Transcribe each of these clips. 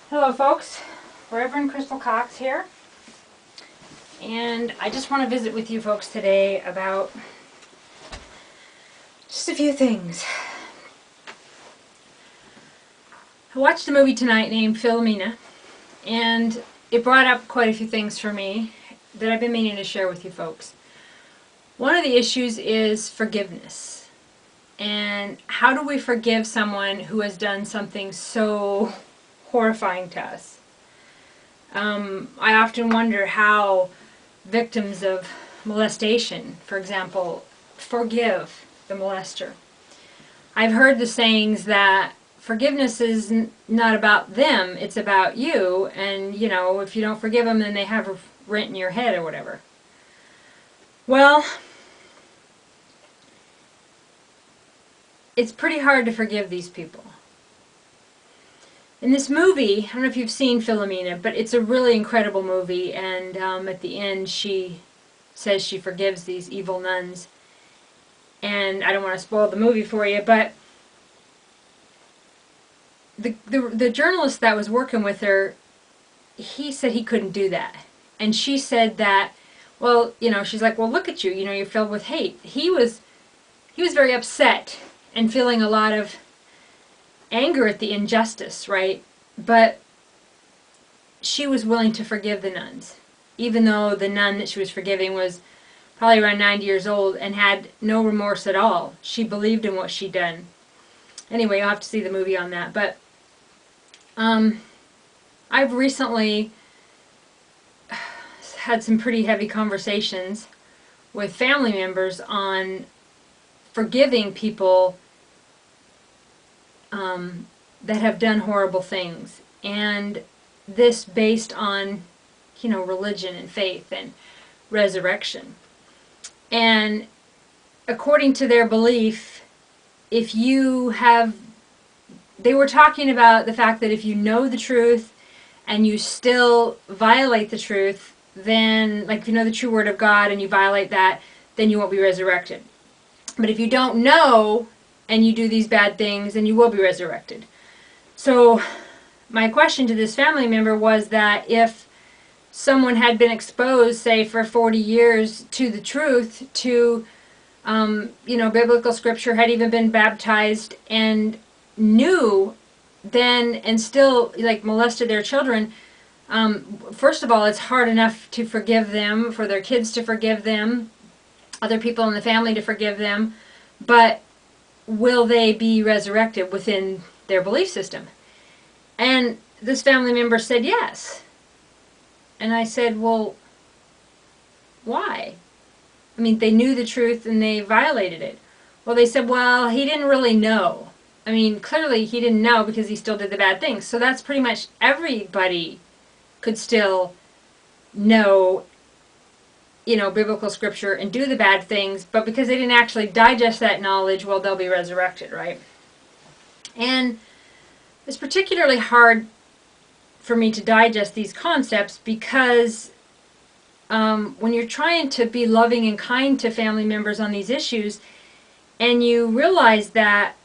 Hello folks, Reverend Crystal Cox here, and I just want to visit with you folks today about just a few things. I watched a movie tonight named Philomena, and it brought up quite a few things for me that I've been meaning to share with you folks. One of the issues is forgiveness, and how do we forgive someone who has done something so horrifying to us? I often wonder how victims of molestation, for example, forgive the molester. I've heard the sayings that forgiveness is not about them, it's about you, and if you don't forgive them, then they have a rent in your head or whatever. Well, it's pretty hard to forgive these people. In this movie, I don't know if you've seen Philomena, but it's a really incredible movie, and at the end she says she forgives these evil nuns. And I don't want to spoil the movie for you, but the journalist that was working with her, he said he couldn't do that. And she said that, well, she's like, well, look at you, you're filled with hate. He was very upset and feeling a lot of anger at the injustice, right? But she was willing to forgive the nuns, even though the nun that she was forgiving was probably around 90 years old and had no remorse at all. She believed in what she'd done. Anyway, you'll have to see the movie on that. But I've recently had some pretty heavy conversations with family members on forgiving people that have done horrible things, and this based on religion and faith and resurrection. And according to their belief, they were talking about the fact that if you know the truth and you still violate the truth, then, like, if you know the true word of God and you violate that, then you won't be resurrected. But if you don't know and you do these bad things, then you will be resurrected. So my question to this family member was that if someone had been exposed, say, for 40 years to the truth, to biblical scripture, had even been baptized and knew then, and still molested their children, first of all, it's hard enough to forgive them, for their kids to forgive them, other people in the family to forgive them, but will they be resurrected within their belief system? And this family member said yes. And I said, well, why? I mean, they knew the truth and they violated it. Well, they said, well, he didn't really know. I mean, clearly he didn't know because he still did the bad things. So that's pretty much everybody could still know, biblical scripture and do the bad things, but because they didn't actually digest that knowledge, well, they'll be resurrected, right? And it's particularly hard for me to digest these concepts because when you're trying to be loving and kind to family members on these issues, and you realize that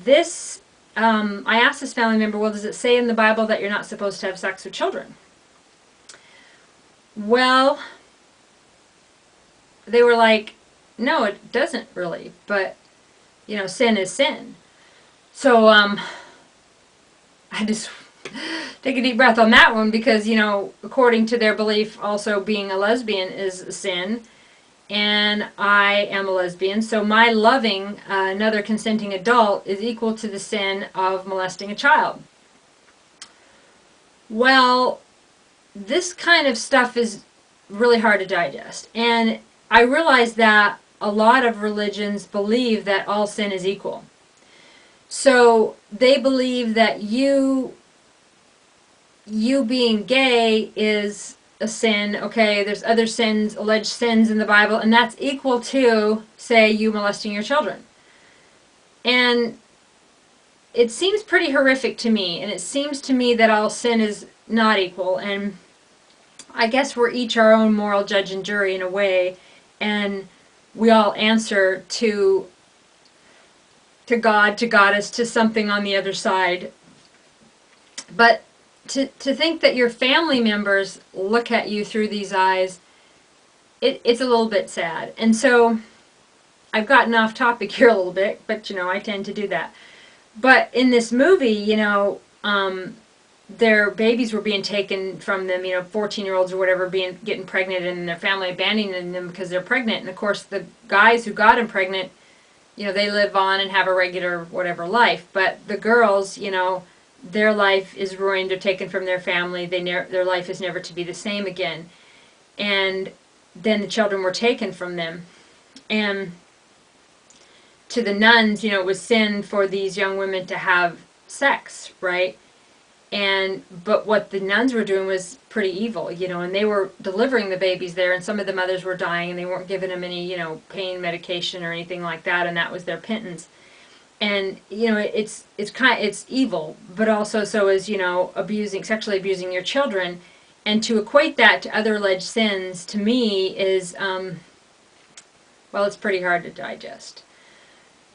this, I asked this family member, well, does it say in the Bible that you're not supposed to have sex with children? Well, they were like, no, it doesn't really, but, sin is sin. So, I just take a deep breath on that one because, according to their belief, also being a lesbian is a sin, and I am a lesbian, so my loving another consenting adult is equal to the sin of molesting a child. Well, this kind of stuff is really hard to digest, and I realize that a lot of religions believe that all sin is equal. So they believe that you being gay is a sin. Okay, there's other sins, alleged sins in the Bible, and that's equal to, say, you molesting your children. And it seems pretty horrific to me, and it seems to me that all sin is not equal, and I guess we're each our own moral judge and jury in a way, and we all answer to God, to Goddess, to something on the other side. But to think that your family members look at you through these eyes, it's a little bit sad. And so I've gotten off topic here a little bit, but I tend to do that. But in this movie, their babies were being taken from them, 14-year-olds or whatever, getting pregnant, and their family abandoning them because they're pregnant. And of course, the guys who got them pregnant, they live on and have a regular whatever life. But the girls, their life is ruined. They're taken from their family. Their life is never to be the same again. And then the children were taken from them. And to the nuns, it was sin for these young women to have sex, right? But what the nuns were doing was pretty evil, and they were delivering the babies there, and some of the mothers were dying, and they weren't giving them any, pain medication or anything like that, and that was their pittance. And it's evil, but also so is sexually abusing your children, and to equate that to other alleged sins to me is it's pretty hard to digest.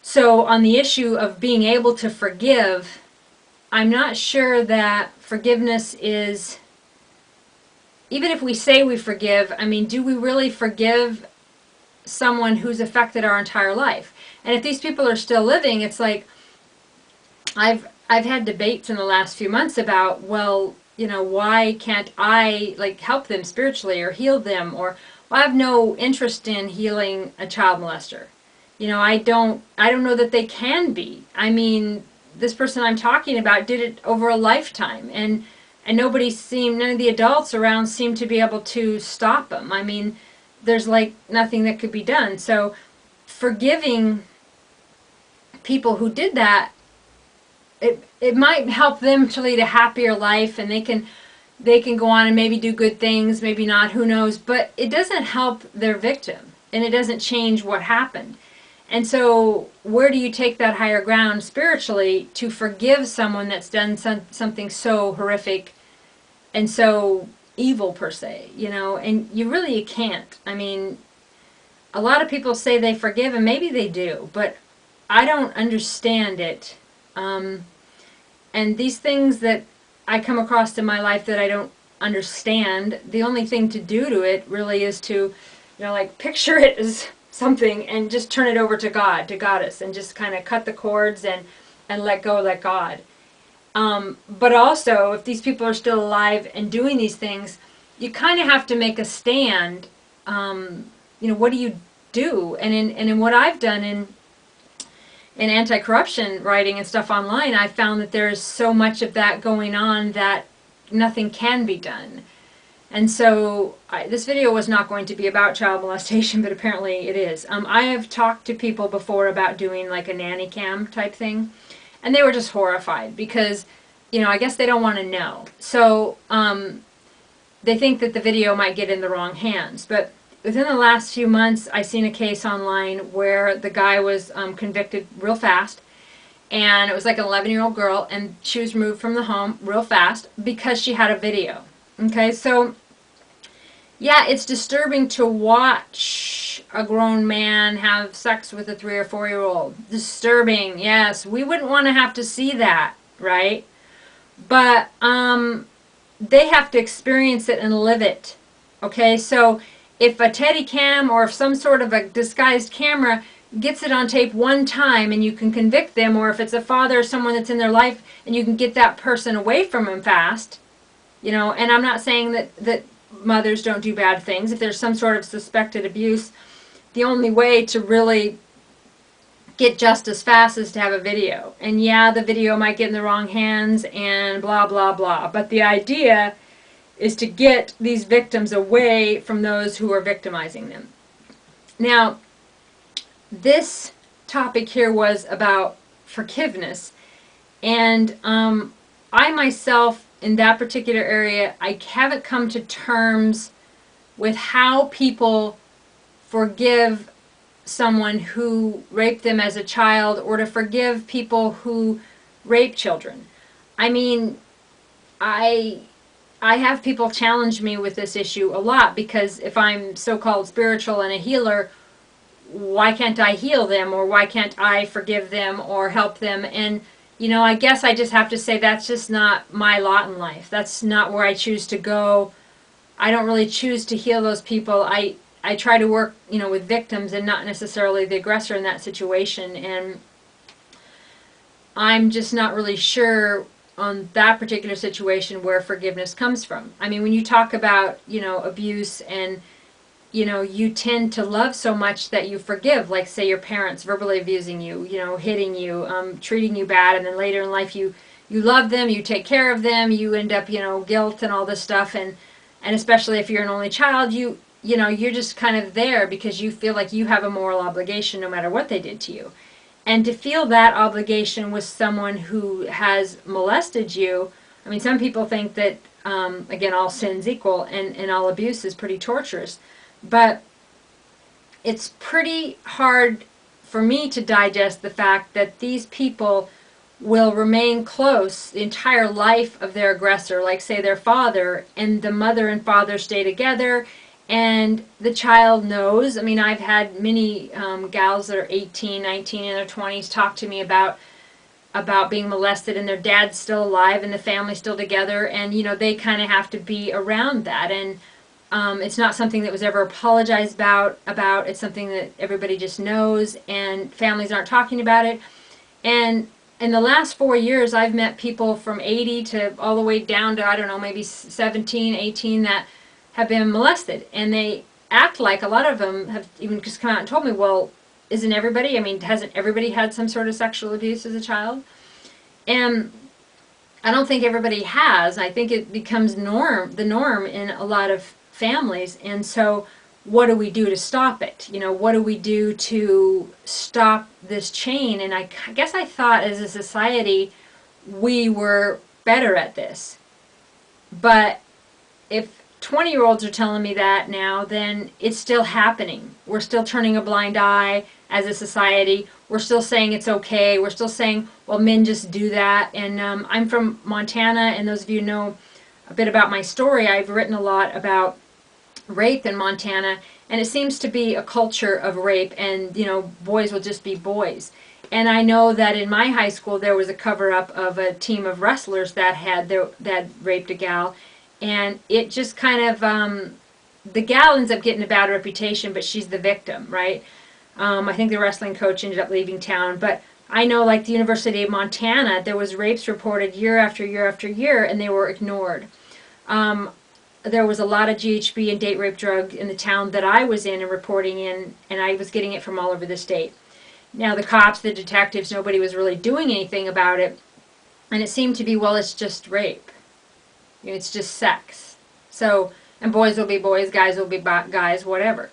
So on the issue of being able to forgive, I'm not sure that forgiveness is, even if we say we forgive, do we really forgive someone who's affected our entire life? And if these people are still living, it's like, I've had debates in the last few months about, why can't I help them spiritually or heal them? Or, I have no interest in healing a child molester. I don't know that they can be. This person I'm talking about did it over a lifetime, and none of the adults around seemed to be able to stop them. There's nothing that could be done. So forgiving people who did that, it might help them to lead a happier life, and they can go on and maybe do good things, maybe not, who knows, but it doesn't help their victim, and it doesn't change what happened. And so where do you take that higher ground spiritually to forgive someone that's done something so horrific and so evil per se, and you can't. A lot of people say they forgive, and maybe they do, but I don't understand it. And these things that I come across in my life that I don't understand, the only thing to do to it really is to, picture it as something and just turn it over to God, to Goddess, and just kind of cut the cords and let go, let God. But also, if these people are still alive and doing these things, you kind of have to make a stand. What do you do? And in what I've done in anti-corruption writing and stuff online, I found that there's so much of that going on that nothing can be done. And so this video was not going to be about child molestation, but apparently it is. I have talked to people before about doing a nanny cam type thing, and they were just horrified because, I guess they don't want to know. So they think that the video might get in the wrong hands. But within the last few months, I've seen a case online where the guy was convicted real fast, and it was an 11-year-old girl, and she was removed from the home real fast because she had a video. Okay, so yeah, it's disturbing to watch a grown man have sex with a 3 or 4-year-old. Disturbing, yes. We wouldn't want to have to see that, right? But they have to experience it and live it. Okay, so if a Teddy cam or if some sort of a disguised camera gets it on tape one time and you can convict them, or if it's a father or someone that's in their life and you can get that person away from them fast, and I'm not saying that mothers don't do bad things. If there's some sort of suspected abuse, the only way to really get justice fast is to have a video. And yeah, the video might get in the wrong hands and blah, blah, blah. But the idea is to get these victims away from those who are victimizing them. Now, this topic here was about forgiveness. And I myself, in that particular area, I haven't come to terms with how people forgive someone who raped them as a child, or to forgive people who rape children. I have people challenge me with this issue a lot, because if I'm so-called spiritual and a healer, why can't I heal them, or why can't I forgive them or help them? And I guess I just have to say that's just not my lot in life. That's not where I choose to go. I don't really choose to heal those people. I try to work, with victims and not necessarily the aggressor in that situation. And I'm just not really sure on that particular situation where forgiveness comes from. I mean, when you talk about, abuse and, you tend to love so much that you forgive, like say your parents verbally abusing you, hitting you, treating you bad, and then later in life you love them, you take care of them, you end up, guilt and all this stuff, and especially if you're an only child, you're just kind of there because you feel like you have a moral obligation no matter what they did to you. And to feel that obligation with someone who has molested you, I mean, some people think that, again, all sin's equal and all abuse is pretty torturous. But it's pretty hard for me to digest the fact that these people will remain close the entire life of their aggressor, like say their father, and the mother and father stay together, and the child knows. I mean, I've had many gals that are 18, 19, in their 20s talk to me about being molested, and their dad's still alive and the family's still together, and they kind of have to be around that. And it's not something that was ever apologized about. It's something that everybody just knows, and families aren't talking about it. And in the last 4 years, I've met people from 80 to all the way down to, I don't know, maybe 17, 18 that have been molested. And they act like, a lot of them have even just come out and told me, well, isn't everybody, I mean, hasn't everybody had some sort of sexual abuse as a child? And I don't think everybody has. I think it becomes the norm in a lot of families. And so what do we do to stop it? What do we do to stop this chain? And I guess I thought as a society we were better at this. But if 20-year-olds are telling me that now, then it's still happening. We're still turning a blind eye as a society. We're still saying it's okay. We're still saying, well, men just do that. And I'm from Montana, and those of you who know a bit about my story, I've written a lot about rape in Montana, and it seems to be a culture of rape, and boys will just be boys. And I know that in my high school there was a cover-up of a team of wrestlers that had raped a gal, and it just kind of the gal ends up getting a bad reputation, but she's the victim, right? I think the wrestling coach ended up leaving town, but I know, like the University of Montana, there was rapes reported year after year after year, and they were ignored. There was a lot of GHB and date rape drug in the town that I was in and reporting in, and I was getting it from all over the state. Now the cops, the detectives, nobody was really doing anything about it, and it seemed to be, well, it's just rape. It's just sex. So, and boys will be boys, guys will be guys, whatever.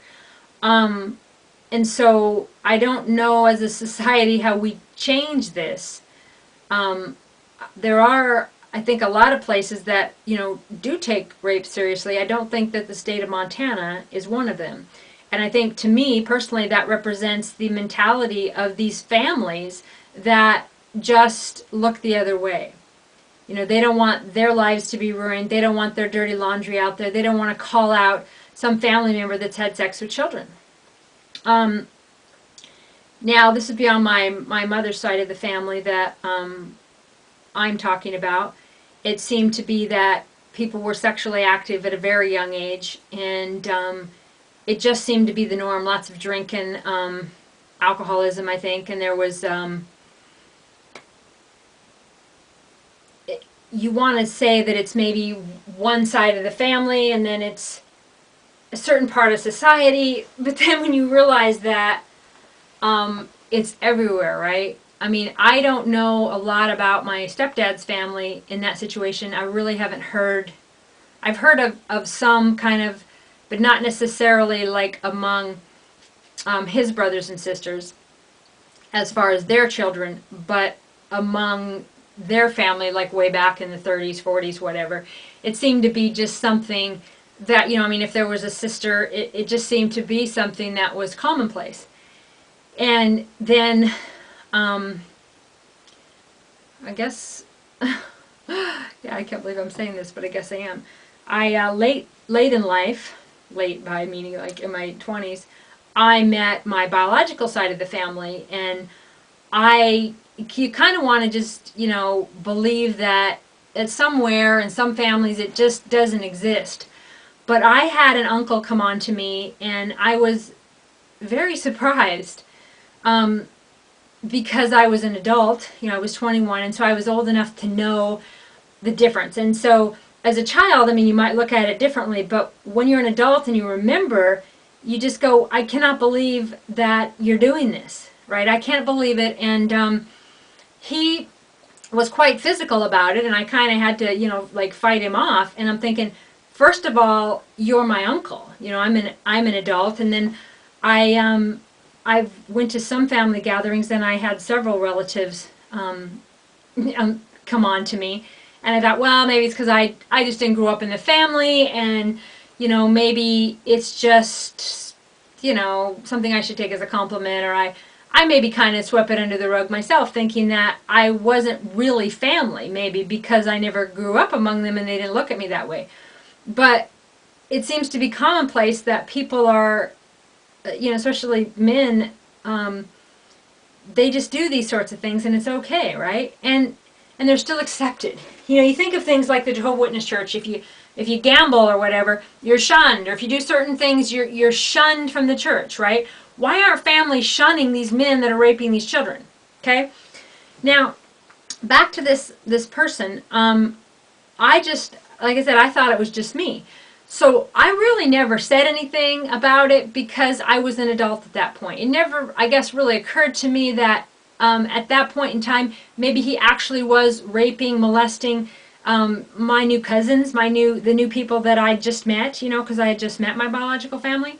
And so I don't know as a society how we change this. There are, I think, a lot of places that, do take rape seriously. I don't think that the state of Montana is one of them. And I think, to me, personally, that represents the mentality of these families that just look the other way. They don't want their lives to be ruined. They don't want their dirty laundry out there. They don't want to call out some family member that's had sex with children. Now, this would be on my mother's side of the family that I'm talking about. It seemed to be that people were sexually active at a very young age, and it just seemed to be the norm. Lots of drinking, alcoholism, I think, and there was, you want to say that it's maybe one side of the family, and then it's a certain part of society, but then when you realize that it's everywhere, right? I mean, I don't know a lot about my stepdad's family in that situation. I really haven't heard. I've heard of some kind of, but not necessarily like among his brothers and sisters as far as their children, but among their family, like way back in the 30s, 40s, whatever. It seemed to be just something that, I mean, if there was a sister, it just seemed to be something that was commonplace. And then, I guess, yeah, I can't believe I'm saying this, but I guess I am. Late in life, late by meaning like in my 20s, I met my biological side of the family, and I you kind of want to just, believe that it's somewhere in some families it just doesn't exist. But I had an uncle come on to me, and I was very surprised, um, because I was an adult. I was 21, and so I was old enough to know the difference. And so as a child, I mean, you might look at it differently, but when you're an adult and you remember, you just go, I cannot believe that you're doing this, right? I can't believe it. And he was quite physical about it, and I kind of had to, like fight him off. And I'm thinking, first of all, you're my uncle. I'm an adult, and then I went to some family gatherings, and I had several relatives come on to me, and I thought, well, maybe it's because I just didn't grow up in the family, and maybe it's just something I should take as a compliment, or I maybe kind of swept it under the rug myself, thinking that I wasn't really family, maybe because I never grew up among them and they didn't look at me that way. But it seems to be commonplace that people are, especially men, they just do these sorts of things, and it's okay, right? And they're still accepted. You think of things like the Jehovah's Witness Church. If you gamble or whatever, you're shunned. Or if you do certain things, you're shunned from the church, right? Why aren't families shunning these men that are raping these children? Okay? Now, back to this person. I just, like I said, I thought it was just me. So I really never said anything about it because I was an adult at that point. It never, I guess, really occurred to me that at that point in time, maybe he actually was raping, molesting my new cousins, the new people that I just met, because I had just met my biological family.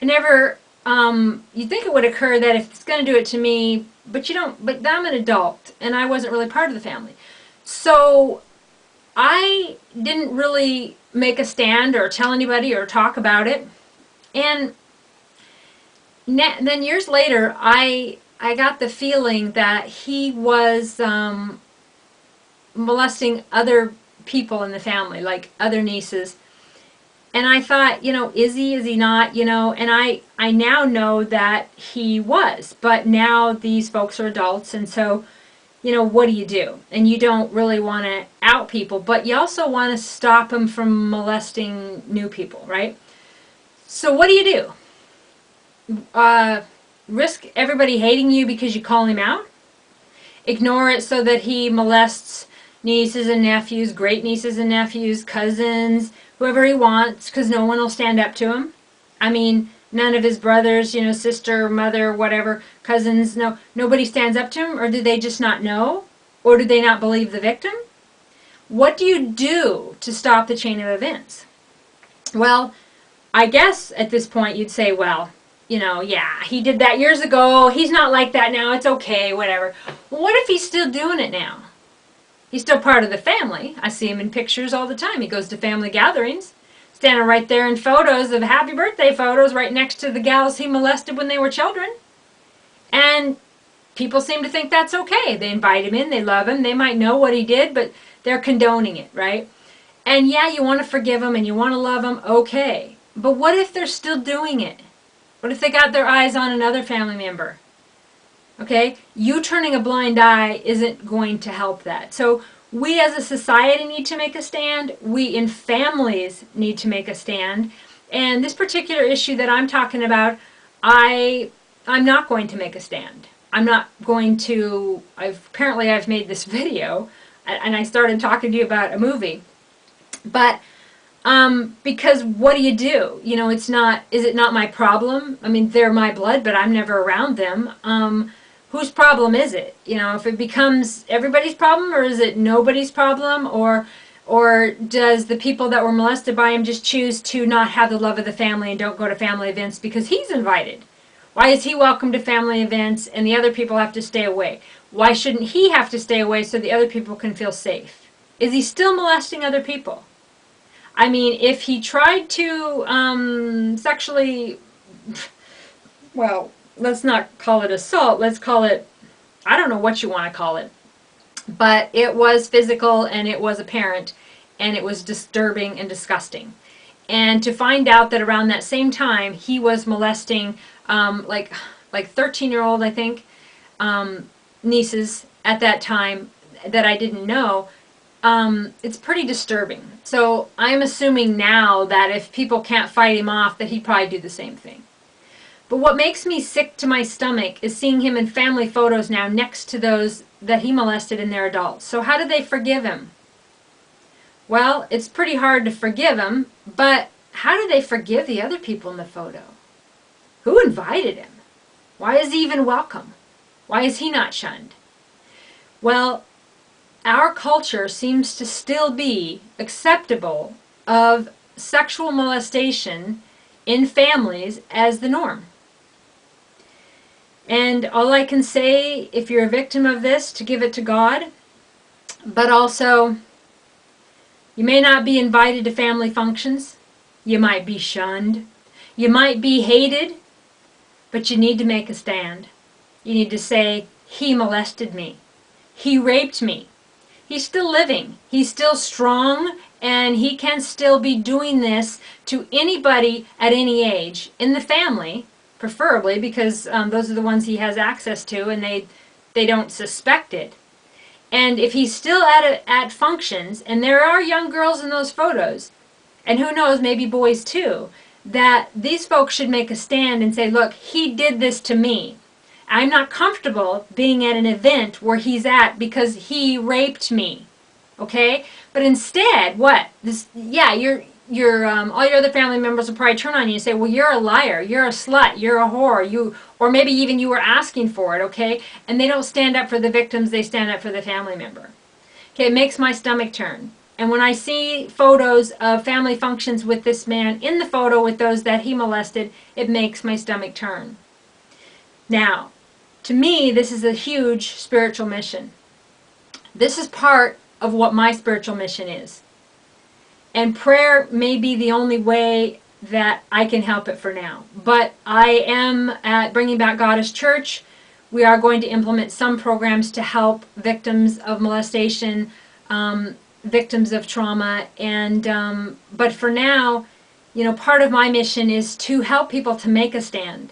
It never, you'd think it would occur that if it's going to do it to me, but I'm an adult, and I wasn't really part of the family. So I didn't really make a stand or tell anybody or talk about it. And then years later, I got the feeling that he was molesting other people in the family, like other nieces. And I thought, is he not, and I now know that he was. But now these folks are adults, and so, what do you do? And you don't really want to out people, but you also want to stop them from molesting new people, right? So what do you do? Risk everybody hating you because you call him out? Ignore it so that he molests nieces and nephews, great nieces and nephews, cousins, whoever he wants, because no one will stand up to him? I mean, none of his brothers, sister, mother, whatever, cousins, nobody stands up to him? Or do they just not know? Or do they not believe the victim? What do you do to stop the chain of events? Well, I guess at this point you'd say, well, yeah, he did that years ago. He's not like that now. It's okay, whatever. Well, what if he's still doing it now? He's still part of the family. I see him in pictures all the time. He goes to family gatherings, standing right there in photos of happy birthday photos right next to the gals he molested when they were children. And people seem to think that's okay. They invite him in. They love him. They might know what he did, but they're condoning it, right? And yeah, you want to forgive him and you want to love him, okay. But what if they're still doing it? What if they got their eyes on another family member? Okay? You turning a blind eye isn't going to help that. So we as a society need to make a stand. We in families need to make a stand. And this particular issue that I'm talking about, I'm not going to make a stand. I'm not going to, apparently I've made this video, and I started talking to you about a movie. But because what do? Is it not my problem? I mean, they're my blood, but I'm never around them. Whose problem is it? If it becomes everybody's problem, or is it nobody's problem? Or does the people that were molested by him just choose to not have the love of the family and don't go to family events because he's invited? Why is he welcome to family events and the other people have to stay away? Why shouldn't he have to stay away so the other people can feel safe? Is he still molesting other people? I mean, if he tried to sexually, well, let's not call it assault. Let's call it, I don't know what you want to call it. But it was physical and it was apparent and it was disturbing and disgusting. And to find out that around that same time he was molesting like 13-year-old, I think, nieces at that time that I didn't know, it's pretty disturbing. So I'm assuming now that if people can't fight him off, that he'd probably do the same thing. But what makes me sick to my stomach is seeing him in family photos now next to those that he molested in their adults. So how did they forgive him? Well, it's pretty hard to forgive him, but how do they forgive the other people in the photo? Who invited him? Why is he even welcome? Why is he not shunned? Well, our culture seems to still be acceptable of sexual molestation in families as the norm. And all I can say, if you're a victim of this, to give it to God, but also, you may not be invited to family functions. You might be shunned. You might be hated, but you need to make a stand. You need to say, he molested me. He raped me. He's still living. He's still strong, and he can still be doing this to anybody at any age in the family, preferably, because those are the ones he has access to, and they don't suspect it. And if he's still at functions, and there are young girls in those photos, and who knows, maybe boys too, that these folks should make a stand and say, look, he did this to me. I'm not comfortable being at an event where he's at because he raped me. Okay? But instead, what? Your all your other family members will probably turn on you and say, well, you're a liar, you're a slut, you're a whore, or maybe even you were asking for it, okay? And they don't stand up for the victims, they stand up for the family member. Okay, it makes my stomach turn. And when I see photos of family functions with this man in the photo with those that he molested, it makes my stomach turn. Now, to me, this is a huge spiritual mission. This is part of what my spiritual mission is. And prayer may be the only way that I can help it for now. But I am at Bringing Back Goddess Church. We are going to implement some programs to help victims of molestation, victims of trauma. And but for now, part of my mission is to help people to make a stand.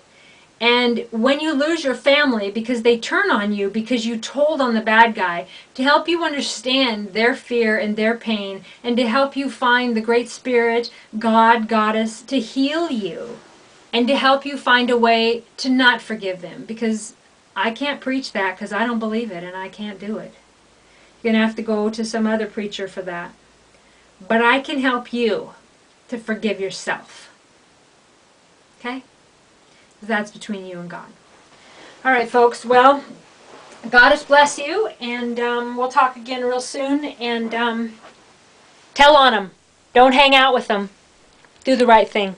And when you lose your family because they turn on you because you told on the bad guy, to help you understand their fear and their pain, and to help you find the Great Spirit, God, Goddess, to heal you, and to help you find a way to not forgive them. Because I can't preach that because I don't believe it and I can't do it. You're going to have to go to some other preacher for that. But I can help you to forgive yourself. Okay? That's between you and God. All right, folks. Well, Goddess bless you, and we'll talk again real soon. And tell on them. Don't hang out with them. Do the right thing.